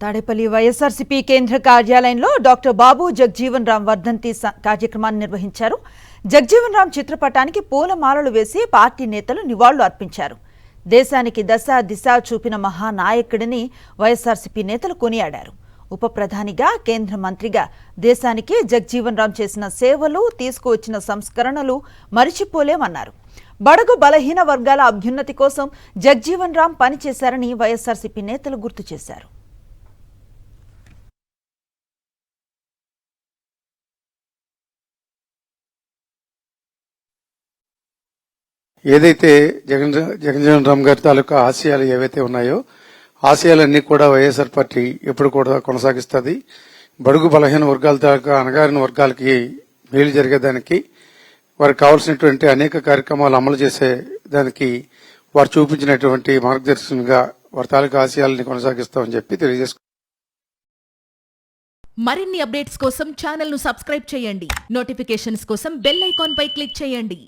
తాడేపల్లి వైఎస్ఆర్సీపీ కేంద్ర కార్యాలయంలో డాక్టర్ బాబు జగ్జీవన్ రామ్ వర్ధంతి కార్యక్రమాన్ని నిర్వహించారు. జగ్జీవన్ రామ్ చిత్రపటానికి పూలమాలలు వేసి పార్టీ నేతలు నివాళులు అర్పించారు. దేశానికి దశ దిశ చూపిన మహానాయకుడిని వైఎస్ఆర్సీపీ నేతలు కొనియాడారు. ఉప ప్రధానిగా, కేంద్ర మంత్రిగా దేశానికి జగ్జీవన్ రామ్ చేసిన సేవలు, తీసుకువచ్చిన సంస్కరణలు మరిచిపోలేమన్నారు. బడుగు బలహీన వర్గాల అభ్యున్నతి కోసం జగ్జీవన్ రామ్ పనిచేశారని వైఎస్ఆర్సీపీ నేతలు గుర్తు చేశారు. ఏదైతే జగన్మోహన్ రామ్ గారి తాలూకా ఆశయాలు ఏవైతే ఉన్నాయో ఆశయాలన్నీ కూడా వైఎస్ఆర్ పార్టీ ఎప్పుడు కూడా కొనసాగిస్తుంది. బడుగు బలహీన వర్గాల తాలూకా అణగారిన వర్గాలకి మేలు జరిగేదానికి, వారికి కావాల్సినటువంటి అనేక కార్యక్రమాలు అమలు చేసే దానికి వారు చూపించినటువంటి మార్గదర్శనంగా వారి తాలూకా ఆశయాలని కొనసాగిస్తామని చెప్పి తెలియజేసుకుంటారు. మరిన్ని అప్డేట్స్ కోసం ఛానల్ ను సబ్స్క్రైబ్ చేయండి. నోటిఫికేషన్స్ కోసం బెల్ ఐకాన్ పై క్లిక్ చేయండి.